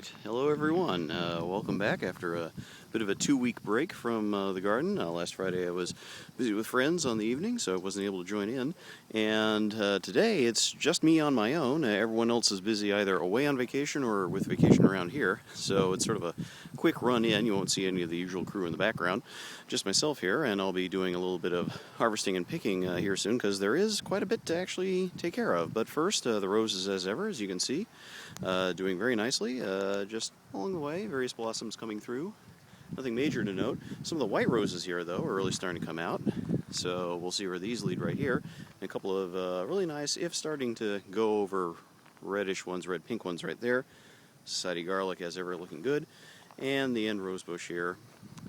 Alright, hello everyone. Welcome back after a bit of a 2-week break from the garden. Last Friday I was busy with friends on the evening, so I wasn't able to join in. And today it's just me on my own. Everyone else is busy either away on vacation or with vacation around here. So it's sort of a quick run in. You won't see any of the usual crew in the background. Just myself here, and I'll be doing a little bit of harvesting and picking here soon because there is quite a bit to actually take care of. But first, the roses as ever, as you can see. Doing very nicely, just along the way, various blossoms coming through. Nothing major to note. Some of the white roses here, though, are really starting to come out. So we'll see where these lead right here. And a couple of really nice, if starting to go over reddish ones, red-pink ones right there. Society garlic, as ever, looking good. And the end rosebush here,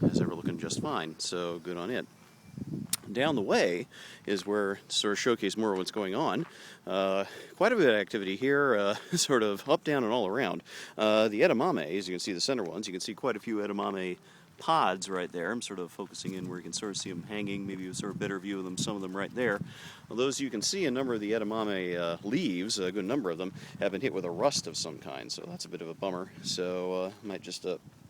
as ever, looking just fine. So good on it. Down the way is where to sort of showcase more of what's going on. Quite a bit of activity here, sort of up, down, and all around. The edamame, as you can see the center ones, you can see quite a few edamame pods right there. I'm sort of focusing in where you can sort of see them hanging, maybe a sort of better view of them, some of them right there. Although as you can see, a number of the edamame leaves, a good number of them, have been hit with a rust of some kind, so that's a bit of a bummer. So I might just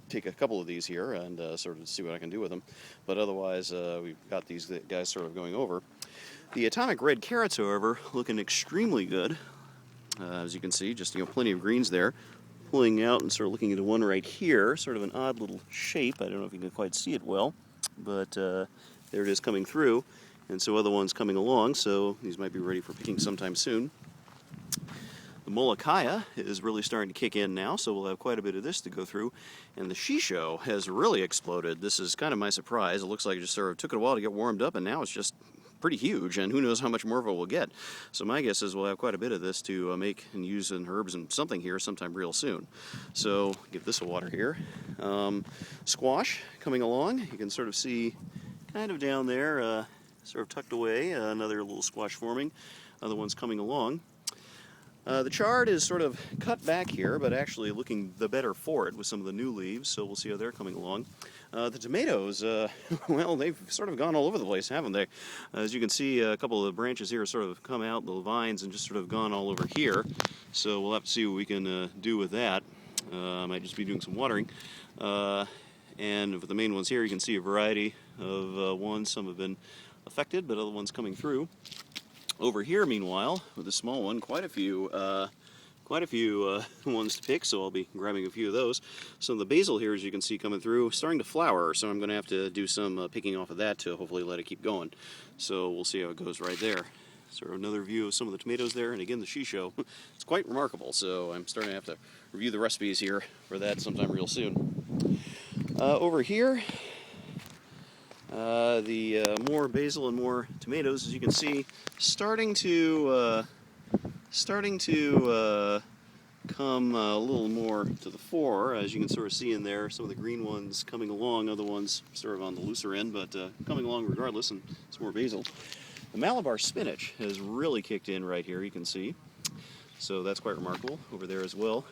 take a couple of these here and sort of see what I can do with them. But otherwise, we've got these guys sort of going over. The atomic red carrots, however, looking extremely good. As you can see, just plenty of greens there. Pulling out and sort of looking into one right here, sort of an odd little shape. I don't know if you can quite see it well, but there it is coming through. And so other ones coming along, so these might be ready for picking sometime soon. The Molokhaya is really starting to kick in now, so we'll have quite a bit of this to go through. And the shisho has really exploded. This is kind of my surprise. It looks like it just sort of took it a while to get warmed up, and now it's just pretty huge, and who knows how much more of it we'll get. So my guess is we'll have quite a bit of this to make and use in herbs and something here sometime real soon. So give this a water here. Squash coming along. You can sort of see kind of down there, sort of tucked away, another little squash forming. Other ones coming along. The chard is sort of cut back here, but actually looking the better for it with some of the new leaves, so we'll see how they're coming along. The tomatoes, well, they've sort of gone all over the place, haven't they? As you can see, a couple of the branches here sort of come out, little vines, and just sort of gone all over here. So we'll have to see what we can do with that. I might just be doing some watering. And with the main ones here, you can see a variety of ones. Some have been affected, but other ones coming through. Over here, meanwhile, with the small one, quite a few ones to pick, so I'll be grabbing a few of those. Some of the basil here, as you can see coming through, starting to flower, so I'm going to have to do some picking off of that to hopefully let it keep going. So we'll see how it goes right there. Sort of another view of some of the tomatoes there, and again the shisho. It's quite remarkable, so I'm starting to have to review the recipes here for that sometime real soon. Over here, the more basil and more tomatoes, as you can see, starting to come a little more to the fore. As you can sort of see in there, some of the green ones coming along, other ones sort of on the looser end, but coming along regardless, and some more basil. The Malabar spinach has really kicked in right here, you can see. So that's quite remarkable over there as well.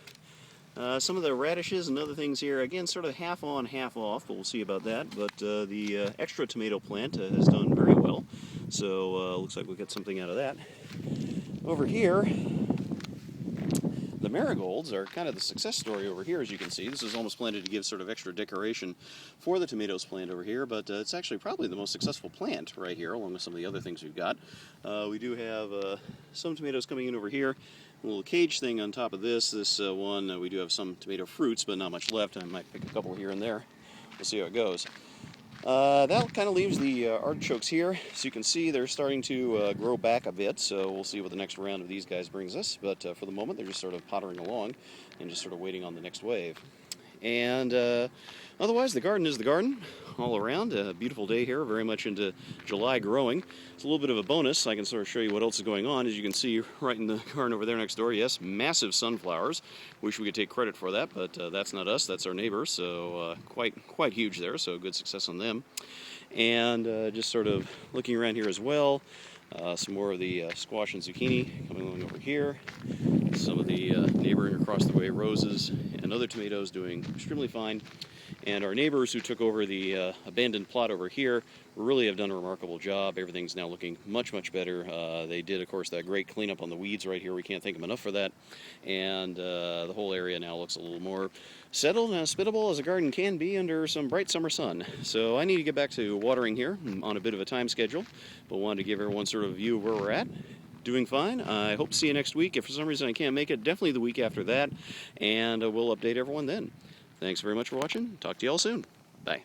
Some of the radishes and other things here, again, sort of half on, half off, but we'll see about that. But the extra tomato plant has done very well, so looks like we'll get something out of that. Over here, the marigolds are kind of the success story over here, as you can see. This is almost planted to give sort of extra decoration for the tomatoes plant over here, but it's actually probably the most successful plant right here, along with some of the other things we've got. We do have some tomatoes coming in over here. A little cage thing on top of this. This one, we do have some tomato fruits, but not much left. I might pick a couple here and there. We'll see how it goes. That kind of leaves the artichokes here. So you can see they're starting to grow back a bit, so we'll see what the next round of these guys brings us. But for the moment, they're just sort of pottering along and just sort of waiting on the next wave. And otherwise, the garden is the garden all around. A beautiful day here, very much into July growing. It's a little bit of a bonus. I can sort of show you what else is going on. As you can see right in the garden over there next door, yes, massive sunflowers. Wish we could take credit for that, but that's not us, that's our neighbor, so quite huge there, so good success on them. And just sort of looking around here as well, some more of the squash and zucchini coming along over here. Some of the neighboring across the way roses and other tomatoes doing extremely fine. And our neighbors who took over the abandoned plot over here really have done a remarkable job. Everything's now looking much, much better. They did, of course, that great cleanup on the weeds right here. We can't thank them enough for that. And the whole area now looks a little more settled and hospitable as a garden can be under some bright summer sun. So I need to get back to watering here. I'm on a bit of a time schedule, but wanted to give everyone sort of a view of where we're at. Doing fine. I hope to see you next week. If for some reason I can't make it, definitely the week after that, and we'll update everyone then. Thanks very much for watching. Talk to you all soon. Bye.